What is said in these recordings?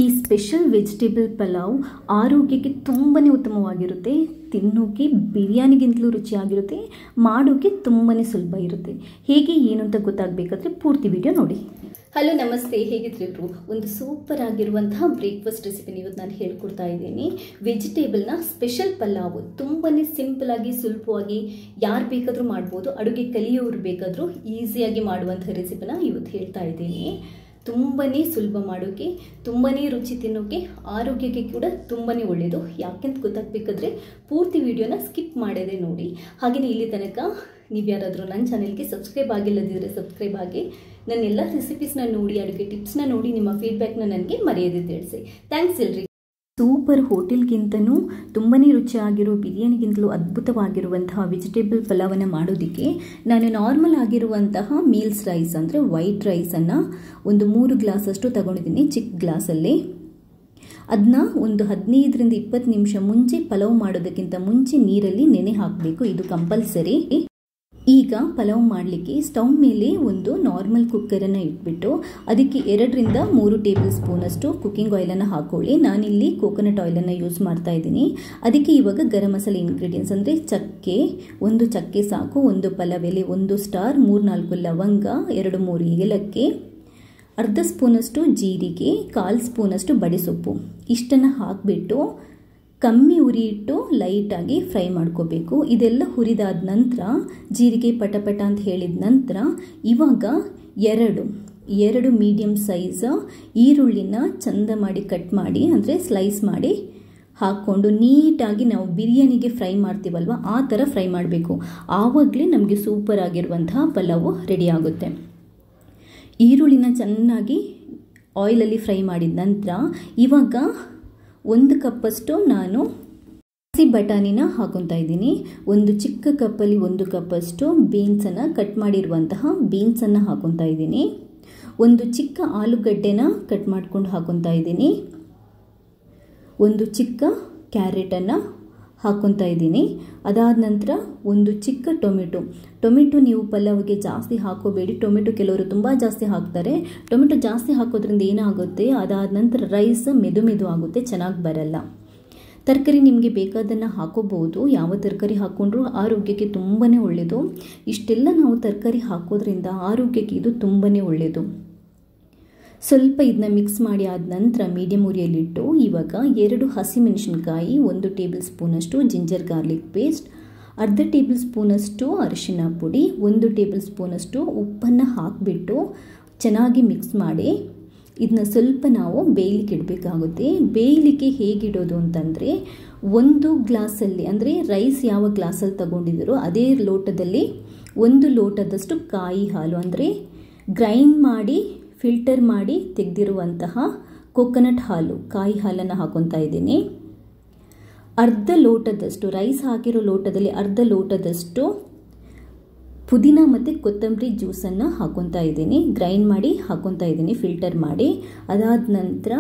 ಈ special vegetable pulao ಆರೋಗ್ಯಕ್ಕೆ ತುಂಬಾ ಉತ್ತಮವಾಗಿರುತ್ತೆ. ತಿನ್ನೋಕೆ ಬಿರಿಯಾನಿಗಿಂತಲೂ ರುಚಿಯಾಗಿರುತ್ತೆ. ಮಾಡೋಕೆ ತುಂಬಾ ಸುಲಭ ಇರುತ್ತೆ. ಹೇಗೆ ಏನು ಅಂತ ಗೊತ್ತಾಗಬೇಕಾದ್ರೆ ಪೂರ್ತಿ ವಿಡಿಯೋ ನೋಡಿ. ಹಲೋ ನಮಸ್ತೆ, ಹೇಗಿದ್ರು? ಒಂದು ಸೂಪರ್ ಆಗಿರುವಂತಹ ಬ್ರೇಕ್ಫಾಸ್ಟ್ ರೆಸಿಪಿನ ಇವತ್ತು ನಾನು ಹೇಳ್ಕೊಡ್ತಾ ಇದ್ದೀನಿ. ವೆಜಿಟೇಬಲ್ನ ಸ್ಪೆಷಲ್ ಪಲಾವ್ ತುಂಬಾ ಸಿಂಪಲ್ ಆಗಿ ಸುಲಭವಾಗಿ ಯಾರು ಬೇಕಾದರೂ ಮಾಡ್ಬೋದು. ಅಡುಗೆ ಕಲಿಯೋರು ಬೇಕಾದರೂ ಈಸಿಯಾಗಿ ಮಾಡುವಂಥ ರೆಸಿಪಿನ ಇವತ್ತು ಹೇಳ್ತಾ ಇದ್ದೀನಿ. ತುಂಬಾ ಸುಲಭ ಮಾಡೋಕ್ಕೆ, ತುಂಬಾ ರುಚಿ ತಿನ್ನೋಕ್ಕೆ, ಆರೋಗ್ಯಕ್ಕೆ ಕೂಡ ತುಂಬಾ ಒಳ್ಳೆಯದು. ಯಾಕೆಂತ ಗೊತ್ತಾಗಬೇಕಾದ್ರೆ ಪೂರ್ತಿ ವಿಡಿಯೋನ ಸ್ಕಿಪ್ ಮಾಡದೆ ನೋಡಿ. ಹಾಗೆಯೇ ಇಲ್ಲಿ ತನಕ ನೀವು ಯಾರಾದರೂ ನನ್ನ ಚಾನೆಲ್ಗೆ ಸಬ್ಸ್ಕ್ರೈಬ್ ಆಗಿಲ್ಲದಿದ್ದರೆ ಸಬ್ಸ್ಕ್ರೈಬ್ ಆಗಿ ನನ್ನೆಲ್ಲ ರೆಸಿಪೀಸ್ನ ನೋಡಿ, ಅಡುಗೆ ಟಿಪ್ಸ್ನ ನೋಡಿ ನಿಮ್ಮ ಫೀಡ್ಬ್ಯಾಕ್ನ ನನಗೆ ಮರೆಯದೆ ತಿಳಿಸಿ. ಥ್ಯಾಂಕ್ಸ್ ಎಲ್ರಿ. ಸೂಪರ್ ಹೋಟೆಲ್ಗಿಂತನೂ ತುಂಬಾ ರುಚಿಯಾಗಿರೋ ಬಿರಿಯಾನಿಗಿಂತಲೂ ಅದ್ಭುತವಾಗಿರುವಂತಹ ವೆಜಿಟೇಬಲ್ ಪಲಾವನ್ನು ಮಾಡೋದಕ್ಕೆ ನಾನು ನಾರ್ಮಲ್ ಆಗಿರುವಂತಹ ಮೀಲ್ಸ್ ರೈಸ್ ಅಂದರೆ ವೈಟ್ ರೈಸನ್ನು ಒಂದು 3 ಗ್ಲಾಸಷ್ಟು ತಗೊಂಡಿದ್ದೀನಿ ಚಿಕ್ಕ ಗ್ಲಾಸಲ್ಲಿ. ಅದನ್ನ ಒಂದು 15ರಿಂದ 20 ನಿಮಿಷ ಮುಂಚೆ ಪಲಾವ್ ಮಾಡೋದಕ್ಕಿಂತ ಮುಂಚೆ ನೀರಲ್ಲಿ ನೆನೆ ಹಾಕಬೇಕು. ಇದು ಕಂಪಲ್ಸರಿ. ಈಗ ಪಲಾವ್ ಮಾಡಲಿಕ್ಕೆ ಸ್ಟವ್ ಮೇಲೆ ಒಂದು ನಾರ್ಮಲ್ ಕುಕ್ಕರನ್ನು ಇಟ್ಬಿಟ್ಟು ಅದಕ್ಕೆ 2ರಿಂದ 3 ಟೇಬಲ್ ಸ್ಪೂನಷ್ಟು ಕುಕ್ಕಿಂಗ್ ಆಯಿಲನ್ನು ಹಾಕೊಳ್ಳಿ. ನಾನಿಲ್ಲಿ ಕೋಕೋನಟ್ ಆಯಿಲನ್ನು ಯೂಸ್ ಮಾಡ್ತಾ ಇದ್ದೀನಿ. ಅದಕ್ಕೆ ಇವಾಗ ಗರಂ ಮಸಾಲೆ ಇಂಗ್ರೀಡಿಯೆಂಟ್ಸ್ ಅಂದರೆ ಚಕ್ಕೆ, 1 ಚಕ್ಕೆ ಸಾಕು, 1 ಪಲಾವ್ ಎಲೆ, 1 ಸ್ಟಾರ್, 3-4 ಲವಂಗ, 2-3 ಏಲಕ್ಕಿ, ಅರ್ಧ ಸ್ಪೂನಷ್ಟು ಜೀರಿಗೆ, 1/4 ಸ್ಪೂನಷ್ಟು ಬಡಿಸೊಪ್ಪು ಇಷ್ಟನ್ನು ಹಾಕಿಬಿಟ್ಟು ಕಮ್ಮಿ ಉರಿ ಇಟ್ಟು ಲೈಟಾಗಿ ಫ್ರೈ ಮಾಡ್ಕೋಬೇಕು. ಇದೆಲ್ಲ ಹುರಿದಾದ ನಂತರ ಜೀರಿಗೆ ಪಟಪಟ ಅಂತ ಹೇಳಿದ ನಂತರ ಇವಾಗ 2 ಮೀಡಿಯಮ್ ಸೈಜ್ ಈರುಳ್ಳಿನ ಚಂದ ಮಾಡಿ ಕಟ್ ಮಾಡಿ ಅಂದರೆ ಸ್ಲೈಸ್ ಮಾಡಿ ಹಾಕ್ಕೊಂಡು ನೀಟಾಗಿ ನಾವು ಬಿರಿಯಾನಿಗೆ ಫ್ರೈ ಮಾಡ್ತೀವಲ್ವ ಆ ಥರ ಫ್ರೈ ಮಾಡಬೇಕು. ಆವಾಗಲೇ ನಮಗೆ ಸೂಪರ್ ಆಗಿರುವಂತಹ ಪಲಾವು ರೆಡಿ ಆಗುತ್ತೆ. ಈರುಳ್ಳಿನ ಚೆನ್ನಾಗಿ ಆಯಿಲಲ್ಲಿ ಫ್ರೈ ಮಾಡಿದ ನಂತರ ಇವಾಗ 1 ಕಪ್ಪಷ್ಟು ನಾನು ಹಸಿ ಬಟಾಣಿನ ಹಾಕೊತಾ ಇದ್ದೀನಿ. ಒಂದು ಚಿಕ್ಕ ಕಪ್ಪಲ್ಲಿ 1 ಕಪ್ಪಷ್ಟು ಬೀನ್ಸನ್ನು ಕಟ್ ಮಾಡಿರುವಂತಹ ಬೀನ್ಸನ್ನು ಹಾಕೊತಾ ಇದ್ದೀನಿ. ಒಂದು ಚಿಕ್ಕ ಆಲೂಗಡ್ಡೆನ ಕಟ್ ಮಾಡ್ಕೊಂಡು ಹಾಕೊತಾ ಇದ್ದೀನಿ. ಒಂದು ಚಿಕ್ಕ ಕ್ಯಾರೆಟನ್ನು ಹಾಕೊತಾ ಇದ್ದೀನಿ. ಅದಾದ ನಂತರ ಒಂದು ಚಿಕ್ಕ ಟೊಮೆಟೊ ನೀವು ಪಲಾವ್ಗೆ ಜಾಸ್ತಿ ಹಾಕೋಬೇಡಿ. ಟೊಮೆಟೊ ಕೆಲವರು ತುಂಬ ಜಾಸ್ತಿ ಹಾಕ್ತಾರೆ. ಟೊಮೆಟೊ ಜಾಸ್ತಿ ಹಾಕೋದ್ರಿಂದ ಏನಾಗುತ್ತೆ, ಅದಾದ ನಂತರ ರೈಸ್ ಮೆದು ಆಗುತ್ತೆ, ಚೆನ್ನಾಗಿ ಬರಲ್ಲ. ತರಕಾರಿ ನಿಮಗೆ ಬೇಕಾದನ್ನು ಹಾಕೋಬಹುದು. ಯಾವ ತರಕಾರಿ ಹಾಕ್ಕೊಂಡ್ರೂ ಆರೋಗ್ಯಕ್ಕೆ ತುಂಬಾ ಒಳ್ಳೆಯದು. ಇಷ್ಟೆಲ್ಲ ನಾವು ತರಕಾರಿ ಹಾಕೋದ್ರಿಂದ ಆರೋಗ್ಯಕ್ಕೆ ಇದು ತುಂಬಾ ಒಳ್ಳೆಯದು. ಸ್ವಲ್ಪ ಇದನ್ನ ಮಿಕ್ಸ್ ಮಾಡಿ ಆದ ನಂತರ ಮೀಡಿಯಮ್ ಉರಿಯಲ್ಲಿಟ್ಟು ಇವಾಗ 2 ಹಸಿಮೆಣಸಿನಕಾಯಿ, 1 ಟೇಬಲ್ ಸ್ಪೂನಷ್ಟು ಜಿಂಜರ್ ಗಾರ್ಲಿಕ್ ಪೇಸ್ಟ್, ಅರ್ಧ ಟೇಬಲ್ ಸ್ಪೂನಷ್ಟು ಅರಿಶಿನ ಪುಡಿ, 1 ಟೇಬಲ್ ಸ್ಪೂನಷ್ಟು ಉಪ್ಪನ್ನು ಹಾಕಿಬಿಟ್ಟು ಚೆನ್ನಾಗಿ ಮಿಕ್ಸ್ ಮಾಡಿ ಇದನ್ನ ಸ್ವಲ್ಪ ನಾವು ಬೇಯಲಿಕ್ಕೆ ಇಡಬೇಕಾಗುತ್ತೆ. ಬೇಯಲಿಕ್ಕೆ ಹೇಗಿಡೋದು ಅಂತಂದರೆ 1 ಗ್ಲಾಸಲ್ಲಿ ಅಂದರೆ ರೈಸ್ ಯಾವ ಗ್ಲಾಸಲ್ಲಿ ತಗೊಂಡಿದ್ದೀರೋ ಅದೇ ಲೋಟದಲ್ಲಿ 1 ಲೋಟದಷ್ಟು ಕಾಯಿ ಹಾಲು ಅಂದರೆ ಗ್ರೈಂಡ್ ಮಾಡಿ ಫಿಲ್ಟರ್ ಮಾಡಿ ತೆಗೆದಿರುವಂತಹ ಕೋಕೋನಟ್ ಹಾಲು, ಕಾಯಿ ಹಾಲನ್ನು ಹಾಕೊತಾ ಇದ್ದೀನಿ. ಅರ್ಧ ಲೋಟದಷ್ಟು ರೈಸ್ ಹಾಕಿರೋ ಲೋಟದಲ್ಲಿ ಅರ್ಧ ಲೋಟದಷ್ಟು ಪುದೀನ ಮತ್ತು ಕೊತ್ತಂಬರಿ ಜ್ಯೂಸನ್ನು ಹಾಕೊತಾ ಇದ್ದೀನಿ. ಗ್ರೈಂಡ್ ಮಾಡಿ ಹಾಕೊತಾ ಇದ್ದೀನಿ ಫಿಲ್ಟರ್ ಮಾಡಿ. ಅದಾದ ನಂತರ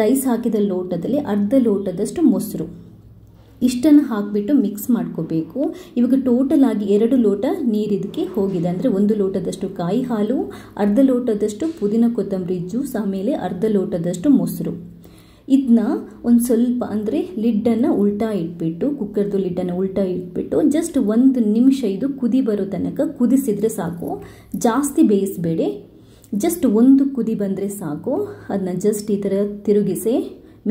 ರೈಸ್ ಹಾಕಿದ ಲೋಟದಲ್ಲಿ ಅರ್ಧ ಲೋಟದಷ್ಟು ಮೊಸರು ಇಷ್ಟನ್ನು ಹಾಕಿಬಿಟ್ಟು ಮಿಕ್ಸ್ ಮಾಡ್ಕೋಬೇಕು. ಇವಾಗ ಟೋಟಲ್ ಆಗಿ 2 ಲೋಟ ನೀರು ಇದಕ್ಕೆ ಹೋಗಿದೆ. ಅಂದರೆ 1 ಲೋಟದಷ್ಟು ಕಾಯಿ ಹಾಲು, ಅರ್ಧ ಲೋಟದಷ್ಟು ಪುದೀನ ಕೊತ್ತಂಬರಿ ಜ್ಯೂಸ್, ಆಮೇಲೆ ಅರ್ಧ ಲೋಟದಷ್ಟು ಮೊಸರು. ಇದನ್ನ ಒಂದು ಸ್ವಲ್ಪ ಅಂದರೆ ಲಿಡ್ಡನ್ನು ಉಲ್ಟಾ ಇಟ್ಬಿಟ್ಟು ಕುಕ್ಕರ್ದು ಲಿಡ್ಡನ್ನು ಉಲ್ಟಾ ಇಟ್ಬಿಟ್ಟು ಜಸ್ಟ್ 1 ನಿಮಿಷ ಇದು ಕುದಿ ಬರೋ ತನಕ ಕುದಿಸಿದರೆ ಸಾಕು. ಜಾಸ್ತಿ ಬೇಯಿಸಬೇಡಿ, ಜಸ್ಟ್ 1 ಕುದಿ ಬಂದರೆ ಸಾಕು. ಅದನ್ನ ಜಸ್ಟ್ ಈ ಥರ ತಿರುಗಿಸಿ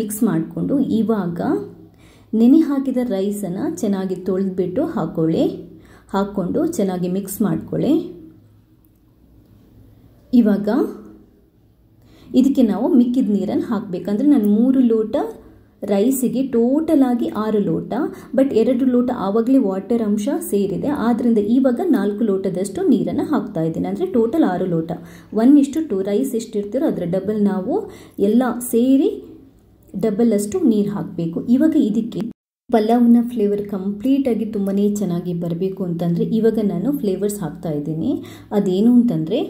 ಮಿಕ್ಸ್ ಮಾಡಿಕೊಂಡು ಇವಾಗ ನೆನೆ ಹಾಕಿದ ರೈಸನ್ನು ಚೆನ್ನಾಗಿ ತೊಳೆದ್ಬಿಟ್ಟು ಹಾಕ್ಕೊಂಡು ಚೆನ್ನಾಗಿ ಮಿಕ್ಸ್ ಮಾಡ್ಕೊಳ್ಳಿ. ಇವಾಗ ಇದಕ್ಕೆ ನಾವು ಮಿಕ್ಕಿದ ನೀರನ್ನು ಹಾಕಬೇಕಂದ್ರೆ ನಾನು 3 ಲೋಟ ರೈಸಿಗೆ ಟೋಟಲ್ ಆಗಿ 6 ಲೋಟ, ಬಟ್ 2 ಲೋಟ ಆವಾಗಲೇ ವಾಟರ್ ಅಂಶ ಸೇರಿದೆ. ಆದ್ದರಿಂದ ಇವಾಗ 4 ಲೋಟದಷ್ಟು ನೀರನ್ನು ಹಾಕ್ತಾ ಇದ್ದೀನಿ. ಅಂದರೆ ಟೋಟಲ್ 6 ಲೋಟ. 1:2 ರೈಸ್ ಎಷ್ಟಿರ್ತೀರೋ ಅದರ ಡಬಲ್ ನಾವು ಎಲ್ಲ ಸೇರಿ ಡಬಲ್ ಅಷ್ಟು ನೀರು ಹಾಕಬೇಕು. ಇವಾಗ ಇದಕ್ಕೆ ಪಲಾವ್ನ ಫ್ಲೇವರ್ ಕಂಪ್ಲೀಟಾಗಿ ತುಂಬಾ ಚೆನ್ನಾಗಿ ಬರಬೇಕು ಅಂತಂದರೆ ಇವಾಗ ನಾನು ಫ್ಲೇವರ್ಸ್ ಹಾಕ್ತಾ ಇದ್ದೀನಿ. ಅದೇನು ಅಂತಂದರೆ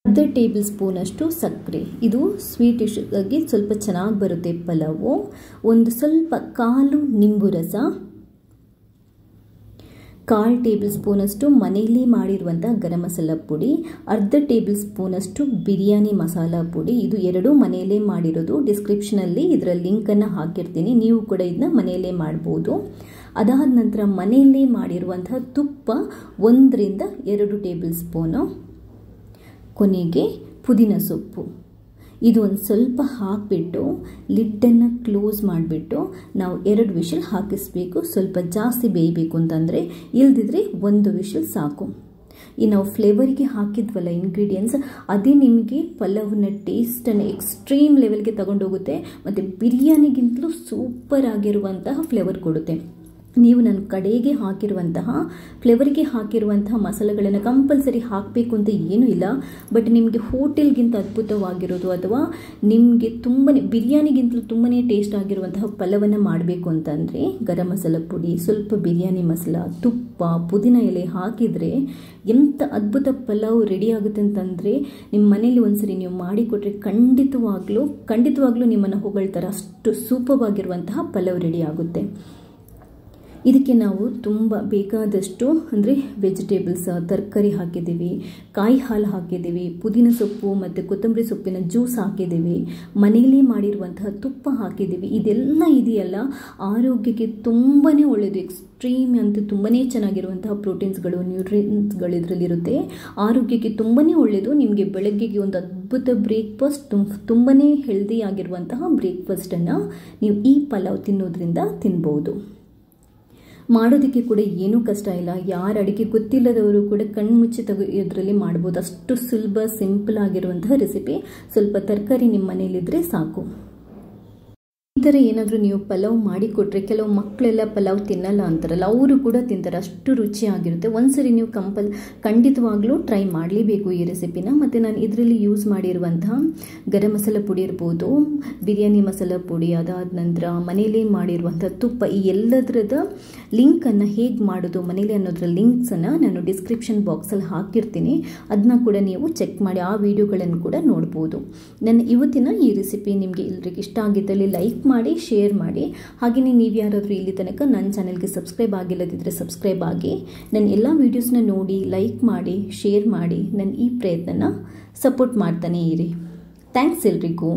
ಅರ್ಧ ಟೇಬಲ್ ಸ್ಪೂನಷ್ಟು ಸಕ್ಕರೆ, ಇದು ಸ್ವೀಟ್ ಆಗಿ ಸ್ವಲ್ಪ ಚೆನ್ನಾಗಿ ಬರುತ್ತೆ ಪಲಾವು. ಒಂದು ಸ್ವಲ್ಪ 1/4 ನಿಂಬು ರಸ, 1/4 ಟೇಬಲ್ ಸ್ಪೂನಷ್ಟು ಮನೆಯಲ್ಲಿ ಮಾಡಿರುವಂಥ ಗರಂ ಮಸಾಲ ಪುಡಿ, ಅರ್ಧ ಟೇಬಲ್ ಸ್ಪೂನಷ್ಟು ಬಿರಿಯಾನಿ ಮಸಾಲ ಪುಡಿ. ಇದು ಎರಡೂ ಮನೆಯಲ್ಲೇ ಮಾಡಿರೋದು. ಡಿಸ್ಕ್ರಿಪ್ಷನಲ್ಲಿ ಇದರ ಲಿಂಕನ್ನು ಹಾಕಿರ್ತೀನಿ, ನೀವು ಕೂಡ ಇದನ್ನ ಮನೆಯಲ್ಲೇ ಮಾಡ್ಬೋದು. ಅದಾದ ನಂತರ ಮನೆಯಲ್ಲೇ ಮಾಡಿರುವಂತಹ ತುಪ್ಪ 1ರಿಂದ 2 ಟೇಬಲ್ ಸ್ಪೂನು. ಕೊನೆಗೆ ಪುದೀನ ಸೊಪ್ಪು. ಇದು ಒಂದು ಸ್ವಲ್ಪ ಹಾಕಿಬಿಟ್ಟು ಲಿಡ್ಡನ್ನು ಕ್ಲೋಸ್ ಮಾಡಿಬಿಟ್ಟು ನಾವು 2 ವಿಷಲ್ ಹಾಕಿಸ್ಬೇಕು. ಸ್ವಲ್ಪ ಜಾಸ್ತಿ ಬೇಯಬೇಕು ಅಂತಂದರೆ, ಇಲ್ದಿದ್ರೆ 1 ವಿಷಲ್ ಸಾಕು. ಈ ನಾವು ಫ್ಲೇವರಿಗೆ ಹಾಕಿದ್ವಲ್ಲ ಇಂಗ್ರೀಡಿಯೆಂಟ್ಸ್, ಅದೇ ನಿಮಗೆ ಪಲಾವ್ನ ಟೇಸ್ಟನ್ನು ಎಕ್ಸ್ಟ್ರೀಮ್ ಲೆವೆಲ್ಗೆ ತಗೊಂಡೋಗುತ್ತೆ ಮತ್ತು ಬಿರಿಯಾನಿಗಿಂತಲೂ ಸೂಪರ್ ಆಗಿರುವಂತಹ ಫ್ಲೇವರ್ ಕೊಡುತ್ತೆ. ನೀವು ನನ್ನ ಕಡೆಗೆ ಹಾಕಿರುವಂತಹ ಫ್ಲೇವರಿಗೆ ಹಾಕಿರುವಂತಹ ಮಸಾಲೆಗಳನ್ನು ಕಂಪಲ್ಸರಿ ಹಾಕಬೇಕು ಅಂತ ಏನೂ ಇಲ್ಲ. ಬಟ್ ನಿಮಗೆ ಹೋಟೆಲ್ಗಿಂತ ಅದ್ಭುತವಾಗಿರೋದು ಅಥವಾ ನಿಮಗೆ ಬಿರಿಯಾನಿಗಿಂತಲೂ ತುಂಬಾ ಟೇಸ್ಟ್ ಆಗಿರುವಂತಹ ಪಲಾವನ್ನು ಮಾಡಬೇಕು ಅಂತಂದರೆ ಗರಂ ಮಸಾಲ ಪುಡಿ, ಸ್ವಲ್ಪ ಬಿರಿಯಾನಿ ಮಸಾಲ, ತುಪ್ಪ, ಪುದೀನ ಎಲೆ ಹಾಕಿದರೆ ಎಂಥ ಅದ್ಭುತ ಪಲಾವ್ ರೆಡಿ ಆಗುತ್ತೆ ಅಂತಂದರೆ, ನಿಮ್ಮ ಮನೇಲಿ ಒಂದ್ಸರಿ ನೀವು ಮಾಡಿಕೊಟ್ರೆ ಖಂಡಿತವಾಗ್ಲೂ ನಿಮ್ಮನ್ನು ಹೊಗಳ್ತಾರೆ. ಅಷ್ಟು ಸೂಪರ್ವಾಗಿರುವಂತಹ ಪಲಾವ್ ರೆಡಿ ಆಗುತ್ತೆ. ಇದಕ್ಕೆ ನಾವು ತುಂಬ ಬೇಕಾದಷ್ಟು ಅಂದರೆ ವೆಜಿಟೇಬಲ್ಸ್, ತರಕಾರಿ ಹಾಕಿದ್ದೀವಿ, ಕಾಯಿ ಹಾಲು ಹಾಕಿದ್ದೀವಿ, ಪುದೀನ ಸೊಪ್ಪು ಮತ್ತು ಕೊತ್ತಂಬರಿ ಸೊಪ್ಪಿನ ಜ್ಯೂಸ್ ಹಾಕಿದ್ದೀವಿ, ಮನೆಯಲ್ಲೇ ಮಾಡಿರುವಂತಹ ತುಪ್ಪ ಹಾಕಿದ್ದೀವಿ. ಇದೆಲ್ಲ ಇದೆಯಲ್ಲ, ಆರೋಗ್ಯಕ್ಕೆ ತುಂಬಾ ಒಳ್ಳೆಯದು. ಎಕ್ಸ್ಟ್ರೀಮ್ ಅಂತ ತುಂಬಾ ಚೆನ್ನಾಗಿರುವಂತಹ ಪ್ರೋಟೀನ್ಸ್ಗಳು, ನ್ಯೂಟ್ರಿಯೆಂಟ್ಸ್ಗಳು ಇದರಲ್ಲಿರುತ್ತೆ. ಆರೋಗ್ಯಕ್ಕೆ ತುಂಬಾ ಒಳ್ಳೆಯದು. ನಿಮಗೆ ಬೆಳಗ್ಗೆಗೆ ಒಂದು ಅದ್ಭುತ ಬ್ರೇಕ್ಫಾಸ್ಟ್, ತುಂಬಾ ಹೆಲ್ದಿ ಆಗಿರುವಂತಹ ಬ್ರೇಕ್ಫಾಸ್ಟನ್ನು ನೀವು ಈ ಪಲಾವ್ ತಿನ್ನೋದ್ರಿಂದ ತಿನ್ಬೋದು. ಮಾಡೋದಕ್ಕೆ ಕೂಡ ಏನೂ ಕಷ್ಟ ಇಲ್ಲ. ಯಾರು ಅಡುಗೆ ಗೊತ್ತಿಲ್ಲದವರು ಕೂಡ ಕಣ್ಮುಚ್ಚಿ ಇದರಲ್ಲಿ ಮಾಡ್ಬೋದು. ಅಷ್ಟು ಸುಲಭ, ಸಿಂಪಲ್ ಆಗಿರುವಂತಹ ರೆಸಿಪಿ. ಸ್ವಲ್ಪ ತರಕಾರಿ ನಿಮ್ಮ ಮನೇಲಿದ್ದರೆ ಸಾಕು. ಈ ಥರ ಏನಾದರೂ ನೀವು ಪಲಾವ್ ಮಾಡಿಕೊಟ್ರೆ, ಕೆಲವು ಮಕ್ಕಳೆಲ್ಲ ಪಲಾವ್ ತಿನ್ನಲ್ಲ ಅಂತಾರಲ್ಲ, ಅವರು ಕೂಡ ತಿಂತಾರೆ. ಅಷ್ಟು ರುಚಿಯಾಗಿರುತ್ತೆ. ಒಂದ್ಸರಿ ನೀವು ಖಂಡಿತವಾಗ್ಲೂ ಟ್ರೈ ಮಾಡಲೇಬೇಕು ಈ ರೆಸಿಪಿನ. ಮತ್ತು ನಾನು ಇದರಲ್ಲಿ ಯೂಸ್ ಮಾಡಿರುವಂತಹ ಗರಂ ಮಸಾಲ ಪುಡಿ ಇರ್ಬೋದು, ಬಿರಿಯಾನಿ ಮಸಾಲ ಪುಡಿ, ಅದಾದ ನಂತರ ಮನೇಲಿ ಮಾಡಿರುವಂಥ ತುಪ್ಪ, ಈ ಎಲ್ಲದರದ ಲಿಂಕನ್ನು ಹೇಗೆ ಮಾಡೋದು ಮನೇಲಿ ಅನ್ನೋದ್ರ ಲಿಂಕ್ಸನ್ನು ನಾನು ಡಿಸ್ಕ್ರಿಪ್ಷನ್ ಬಾಕ್ಸಲ್ಲಿ ಹಾಕಿರ್ತೀನಿ. ಅದನ್ನ ಕೂಡ ನೀವು ಚೆಕ್ ಮಾಡಿ, ಆ ವಿಡಿಯೋಗಳನ್ನು ಕೂಡ ನೋಡ್ಬೋದು. ನನ್ನ ಇವತ್ತಿನ ಈ ರೆಸಿಪಿ ನಿಮಗೆ ಎಲ್ಲರಿಗೆ ಇಷ್ಟ ಆಗಿದ್ದಲ್ಲಿ ಲೈಕ್ ಮಾಡಿ, ಶೇರ್ ಮಾಡಿ. ಹಾಗೆಯೇ ನೀವು ಯಾರಾದರೂ ಇಲ್ಲಿ ತನಕ ನನ್ನ ಚಾನೆಲ್ಗೆ ಸಬ್ಸ್ಕ್ರೈಬ್ ಆಗಿಲ್ಲದಿದ್ದರೆ ಸಬ್ಸ್ಕ್ರೈಬ್ ಆಗಿ, ನನ್ನ ಎಲ್ಲ ವೀಡಿಯೋಸ್ನ ನೋಡಿ, ಲೈಕ್ ಮಾಡಿ, ಶೇರ್ ಮಾಡಿ, ನನ್ನ ಈ ಪ್ರಯತ್ನನ ಸಪೋರ್ಟ್ ಮಾಡ್ತಾನೆ ಇರಿ. ಥ್ಯಾಂಕ್ಸ್ ಎಲ್ರಿಗೂ.